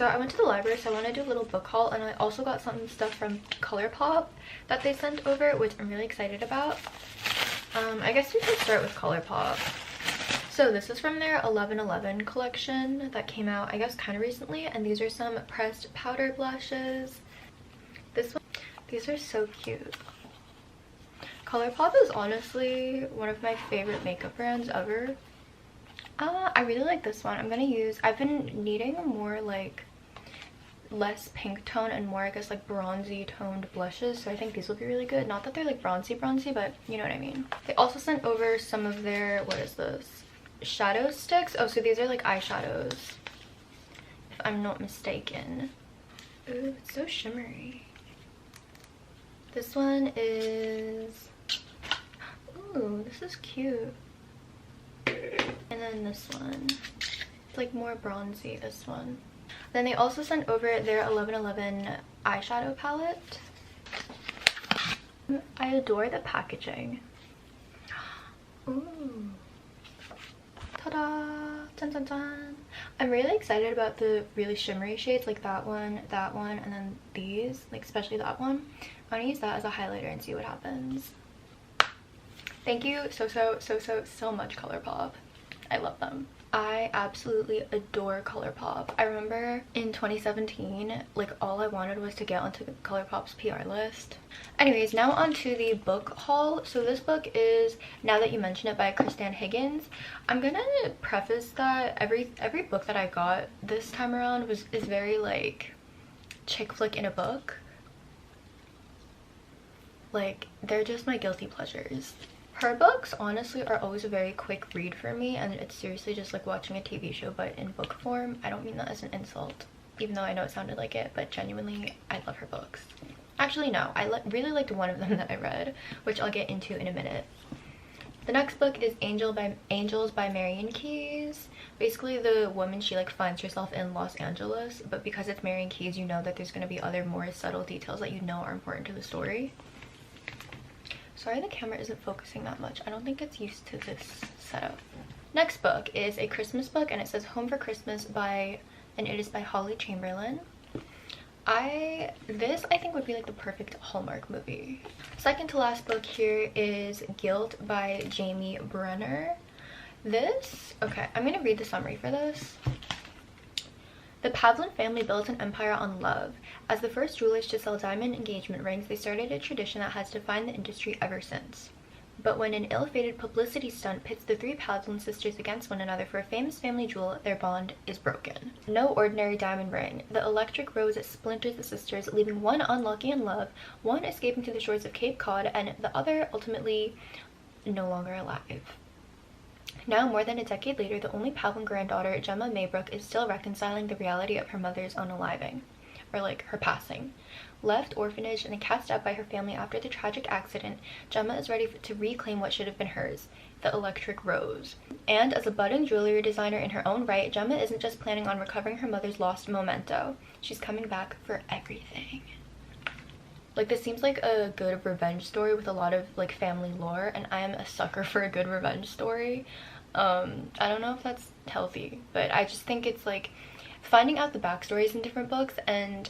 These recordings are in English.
So I went to the library, so I want to do a little book haul, and I also got some stuff from ColourPop that they sent over, which I'm really excited about. I guess we could start with ColourPop. So this is from their 11/11 collection that came out, I guess, kind of recently, and these are some pressed powder blushes. These are so cute. ColourPop is honestly one of my favorite makeup brands ever. I really like this one. I've been needing more like less pink tone and more, I guess, like bronzy toned blushes, so I think these will be really good. Not that they're like bronzy, but you know what I mean. They also sent over some of their, what is this? Shadow sticks. Oh, so these are like eyeshadows, if I'm not mistaken. Ooh, it's so shimmery. This one is, ooh, this is cute. And then this one, it's like more bronzy, this one. Then they also sent over their 11/11 eyeshadow palette. I adore the packaging. Ooh. Ta-da! Dun, dun, dun. I'm really excited about the really shimmery shades, like that one, and then these, like especially that one. I'm gonna use that as a highlighter and see what happens. Thank you so much, ColourPop. I love them. I absolutely adore ColourPop. I remember in 2017, like all I wanted was to get onto ColourPop's PR list. Anyways, now on to the book haul. So this book is Now That You Mention It by Kristan Higgins. I'm gonna preface that every book that I got this time around is very like chick flick in a book. Like, they're just my guilty pleasures. Her books honestly are always a very quick read for me, and it's seriously just like watching a TV show but in book form. I don't mean that as an insult, even though I know it sounded like it, but genuinely I love her books. Actually no, I really liked one of them that I read, which I'll get into in a minute. The next book is Angels by Marian Keyes. Basically the woman, she like finds herself in Los Angeles, but because it's Marian Keyes, you know that there's going to be other more subtle details that you know are important to the story. Sorry the camera isn't focusing that much. I don't think it's used to this setup. Next book is a Christmas book, and it says Home for Christmas and it is by Holly Chamberlain. This I think would be like the perfect Hallmark movie. Second to last book here is Guilt by Jamie Brenner. Okay, I'm gonna read the summary for this. The Pavlin family built an empire on love. As the first jewelers to sell diamond engagement rings, they started a tradition that has defined the industry ever since. But when an ill-fated publicity stunt pits the three Pavlin sisters against one another for a famous family jewel, their bond is broken. No ordinary diamond ring. The electric rose splinters the sisters, leaving one unlucky in love, one escaping to the shores of Cape Cod, and the other ultimately no longer alive. Now, more than a decade later, the only Pavlin granddaughter, Gemma Maybrook, is still reconciling the reality of her mother's unaliving, or like her passing. Left orphanaged and cast out by her family after the tragic accident, Gemma is ready to reclaim what should have been hers, the electric rose. And as a budding jewelry designer in her own right, Gemma isn't just planning on recovering her mother's lost memento. She's coming back for everything. Like, this seems like a good revenge story with a lot of like family lore, and I am a sucker for a good revenge story. I don't know if that's healthy, but I just think it's like finding out the backstories in different books and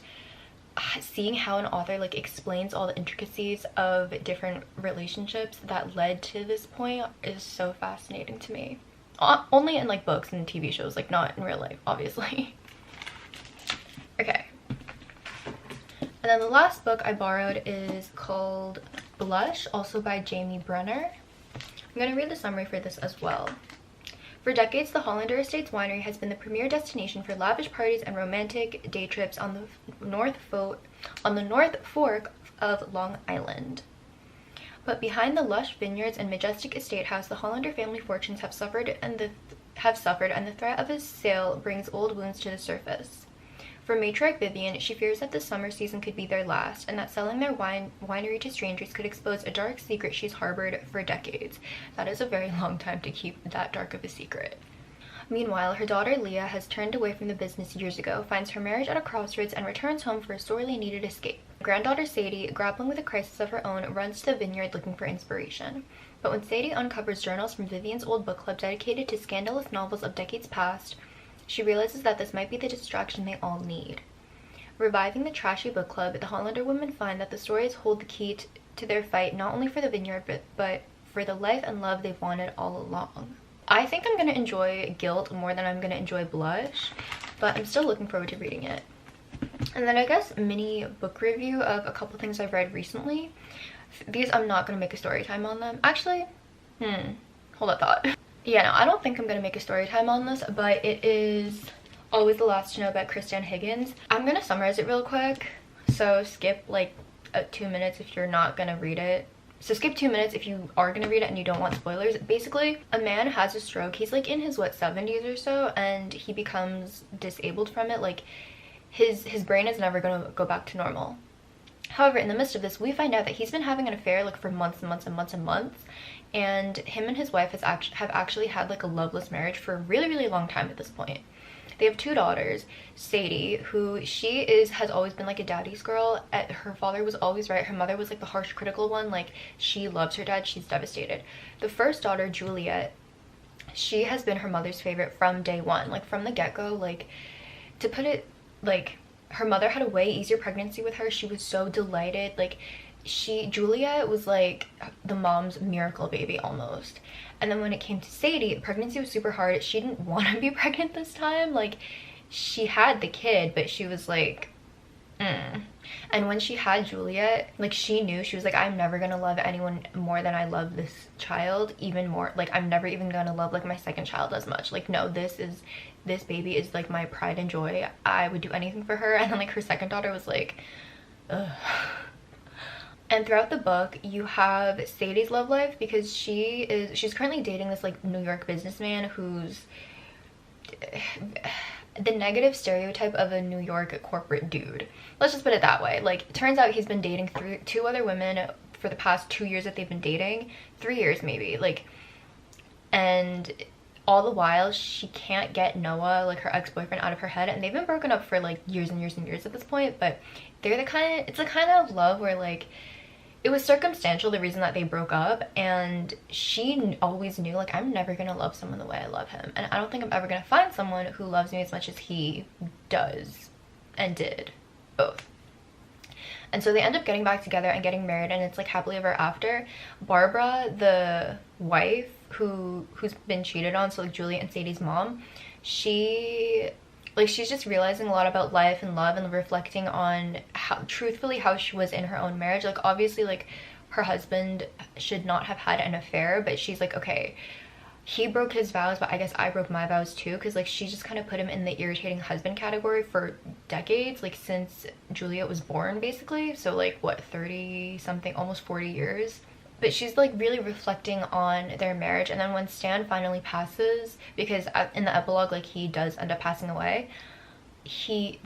seeing how an author like explains all the intricacies of different relationships that led to this point is so fascinating to me. Only in like books and TV shows, like not in real life, obviously. Okay. And then the last book I borrowed is called Blush, also by Jamie Brenner. I'm going to read the summary for this as well. For decades, the Hollander Estates Winery has been the premier destination for lavish parties and romantic day trips on the North Fork of Long Island. But behind the lush vineyards and majestic estate house, the Hollander family fortunes have suffered, and the threat of a sale brings old wounds to the surface. For matriarch Vivian, she fears that the summer season could be their last, and that selling their winery to strangers could expose a dark secret she's harbored for decades. That is a very long time to keep that dark of a secret. Meanwhile, her daughter Leah has turned away from the business years ago, finds her marriage at a crossroads, and returns home for a sorely needed escape. Granddaughter Sadie, grappling with a crisis of her own, runs to the vineyard looking for inspiration. But when Sadie uncovers journals from Vivian's old book club dedicated to scandalous novels of decades past, She realizes that this might be the distraction they all need. Reviving the trashy book club, the Hollander women find that the stories hold the key to their fight, not only for the vineyard, but for the life and love they've wanted all along. I think I'm going to enjoy Guilt more than I'm going to enjoy Blush, but I'm still looking forward to reading it. And then I guess mini book review of a couple things I've read recently. These I'm not going to make a story time on them. Actually, hold that thought. Yeah, no, I don't think I'm going to make a story time on this, but it is Always the Last to Know by Christian Higgins. I'm going to summarize it real quick, so skip like 2 minutes if you're not going to read it. So skip 2 minutes if you are going to read it and you don't want spoilers. Basically, a man has a stroke. He's like in his, what, 70s or so, and he becomes disabled from it. Like, his brain is never going to go back to normal. However, in the midst of this, we find out that he's been having an affair like for months and months and months and months, and him and his wife have actually had like a loveless marriage for a really, really long time at this point. They have 2 daughters. Sadie, who has always been like a daddy's girl. Her father was always right. Her mother was like the harsh, critical one. Like, she loves her dad. She's devastated. The first daughter, Juliet, she has been her mother's favorite from day one. Like, from the get-go. Like, to put it, like, her mother had a way easier pregnancy with her. She was so delighted. Like, Juliet was like the mom's miracle baby almost. And then when it came to Sadie, pregnancy was super hard. She didn't want to be pregnant this time. Like, she had the kid, but she was like, And when she had Juliet, like, she knew, she was like, I'm never gonna love anyone more than I love this child, even more. Like, I'm never even gonna love like my second child as much. Like, no, this baby is like my pride and joy. I would do anything for her. And then like her second daughter was like, ugh. And throughout the book, you have Sadie's love life, because she's currently dating this like New York businessman who's the negative stereotype of a New York corporate dude. Let's just put it that way. Like, it turns out he's been dating 2 other women for the past 2 years that they've been dating. 3 years maybe. Like, and all the while she can't get Noah, like her ex-boyfriend, out of her head. And they've been broken up for like years and years and years at this point, but it's the kind of love where like it was circumstantial, the reason that they broke up, and she always knew, like, I'm never gonna love someone the way I love him, and I don't think I'm ever gonna find someone who loves me as much as he does and did, both. And so they end up getting back together and getting married, and it's like happily ever after. Barbara, the wife who's been cheated on, so like Juliet and Sadie's mom, she's just realizing a lot about life and love, and reflecting on how she was in her own marriage. Like, obviously, like, her husband should not have had an affair, but she's like, okay, he broke his vows, but I guess I broke my vows too, because like she just kind of put him in the irritating husband category for decades, like since Juliet was born, basically. So like, what, 30 something, almost 40 years. But she's like really reflecting on their marriage. And then when Stan finally passes, because in the epilogue, like, he does end up passing away, she's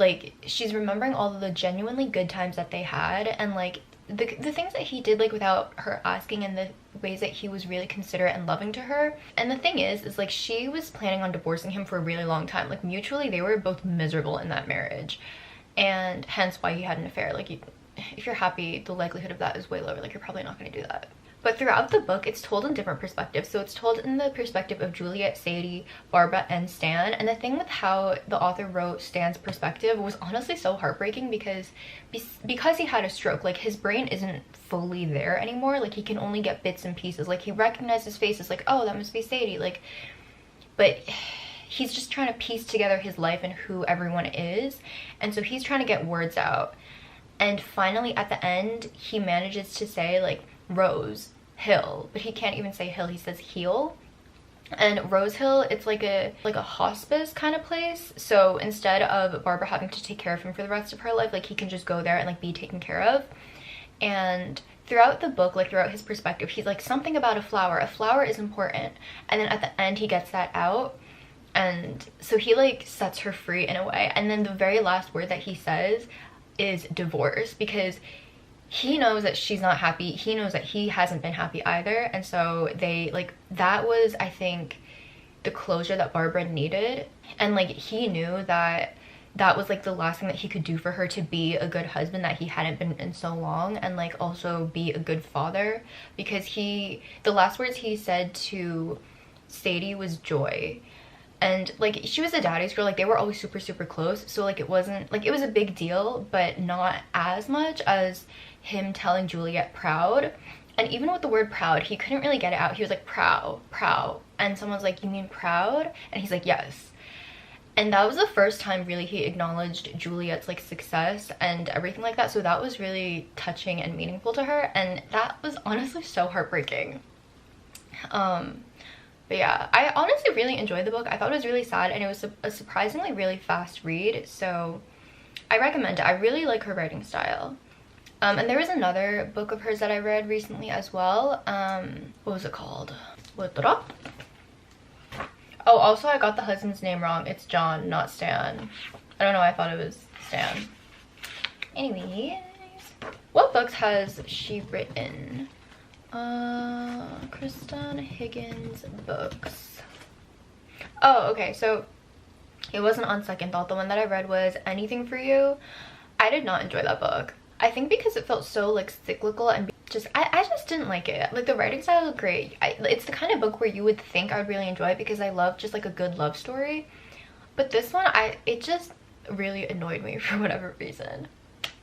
remembering all of the genuinely good times that they had, and like the things that he did, like, without her asking, and the ways that he was really considerate and loving to her. And the thing is like, she was planning on divorcing him for a really long time. Like, mutually they were both miserable in that marriage, and hence why he had an affair. Like, if you're happy, the likelihood of that is way lower. Like, you're probably not going to do that. But throughout the book, it's told in different perspectives. So it's told in the perspective of Juliet, Sadie, Barbara, and Stan. And the thing with how the author wrote Stan's perspective was honestly so heartbreaking, because he had a stroke, like, his brain isn't fully there anymore. Like, he can only get bits and pieces. Like, he recognized his face as like, oh, that must be Sadie. Like, but he's just trying to piece together his life and who everyone is. And so he's trying to get words out. And finally, at the end, he manages to say, like, Rose Hill, but he can't even say Hill, he says Heel. And Rose Hill, it's like a hospice kind of place. So instead of Barbara having to take care of him for the rest of her life, like, he can just go there and like be taken care of. And throughout the book, like, throughout his perspective, he's like, something about a flower is important. And then at the end, he gets that out, and so he like sets her free in a way. And then the very last word that he says is divorce, because he knows that she's not happy. He knows that he hasn't been happy either. And so they, like, that was, I think, the closure that Barbara needed. And like, he knew that that was like the last thing that he could do for her, to be a good husband that he hadn't been in so long, and like also be a good father. Because the last words he said to Sadie was joy. and like she was a daddy's girl, like they were always super close, so like it wasn't like, it was a big deal, but not as much as him telling Juliet proud. And even with the word proud, he couldn't really get it out. He was like, proud, and someone's like, you mean proud? And he's like, yes. And that was the first time really he acknowledged Juliet's like success and everything like that, so that was really touching and meaningful to her, and that was honestly so heartbreaking. But yeah, I honestly really enjoyed the book. I thought it was really sad, and it was a surprisingly really fast read, so I recommend it. I really like her writing style. And there was another book of hers that I read recently as well. What was it called? Oh, also I got the husband's name wrong. It's John, not Stan. I don't know, I thought it was Stan. Anyways, what books has she written? Kristen Higgins books. Oh, okay, so it wasn't on second thought. The one that I read was Anything for You. I did not enjoy that book. I think because it felt so like cyclical, and just I just didn't like it. Like the writing style was great. It's the kind of book where you would think I would really enjoy it because I love just like a good love story. But this one, it just really annoyed me for whatever reason.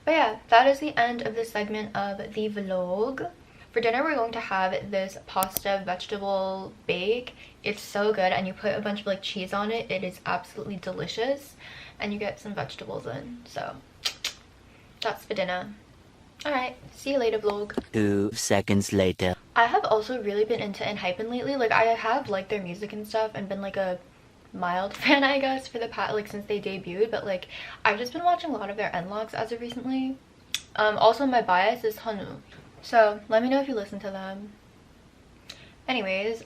But yeah, that is the end of this segment of the vlog. For dinner, we're going to have this pasta vegetable bake. It's so good, and you put a bunch of like cheese on it. It is absolutely delicious, and you get some vegetables in. So that's for dinner. Alright, see you later vlog. 2 seconds later. I have also really been into Enhypen lately. Like I have liked their music and stuff and been like a mild fan, I guess, for the past like since they debuted, but like I've just been watching a lot of their vlogs as of recently. Also my bias is Hanu, so let me know if you listen to them. Anyways,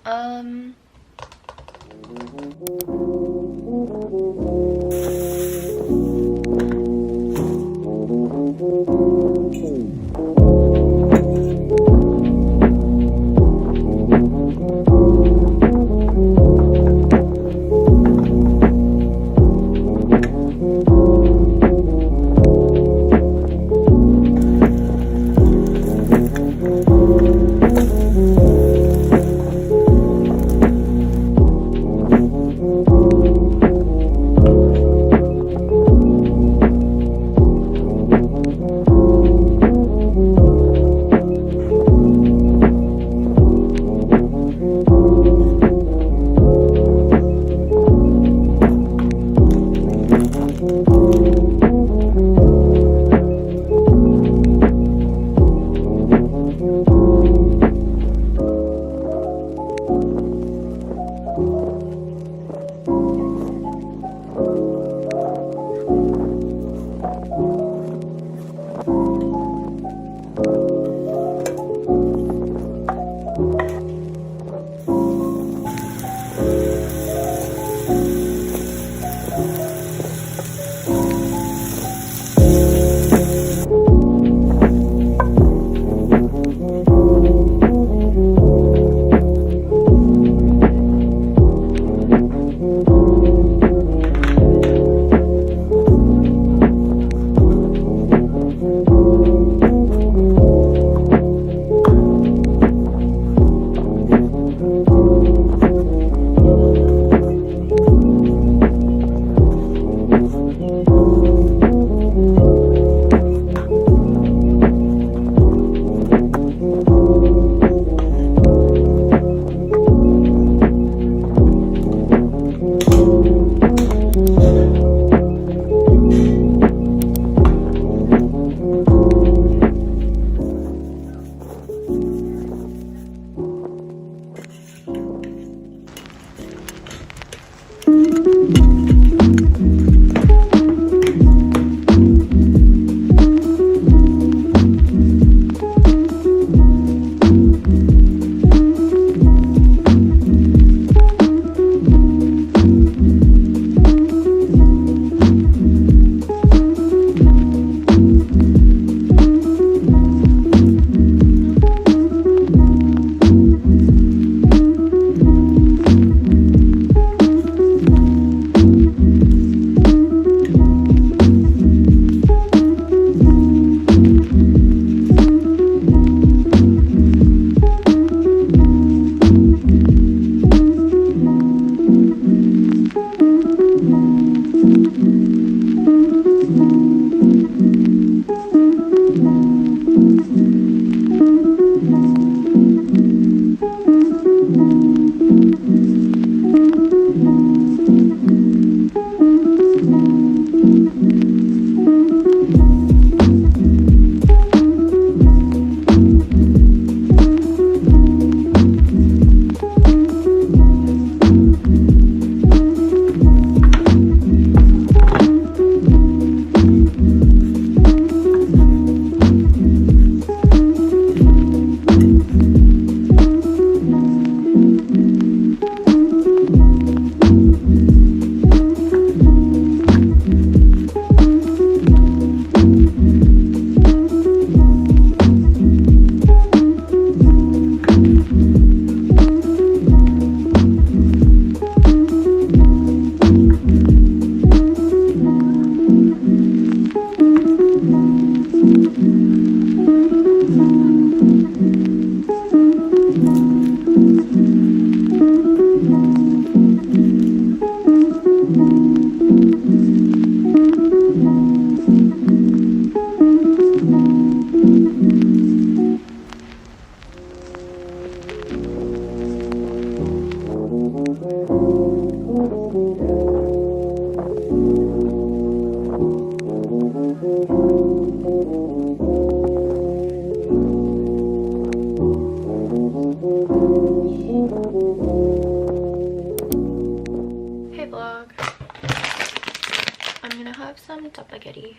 gonna have some spaghetti.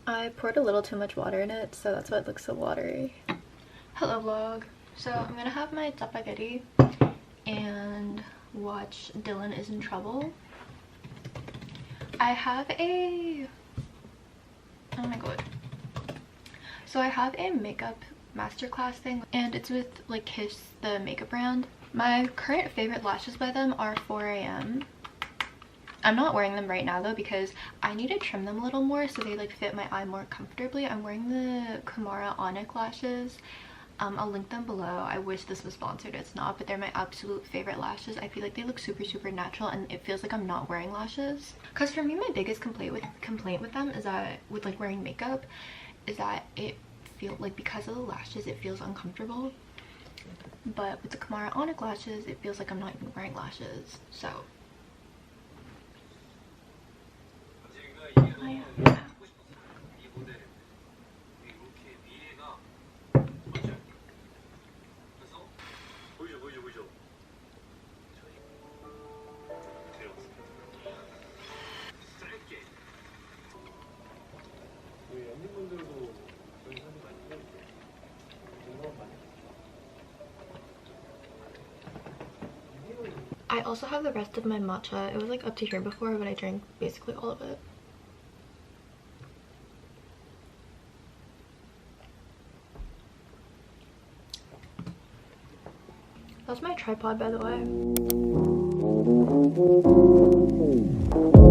I poured a little too much water in it, so that's why it looks so watery. Hello vlog. So I'm gonna have my spaghetti and watch Dylan Is in Trouble. I have a, oh my god. So I have a makeup masterclass thing, and it's with like Kiss, the makeup brand. My current favorite lashes by them are 4 AM. I'm not wearing them right now though because I need to trim them a little more so they like fit my eye more comfortably. I'm wearing the Kamara Onyx lashes. I'll link them below. I wish this was sponsored, it's not, but they're my absolute favorite lashes. I feel like they look super natural and it feels like I'm not wearing lashes. Because for me, my biggest complaint with them is that with like wearing makeup is that it feels like, because of the lashes, it feels uncomfortable. But with the Kamara Onyx lashes, it feels like I'm not even wearing lashes. So yeah. I also have the rest of my matcha. It was like up to here before, but I drank basically all of it. That's my tripod, by the way.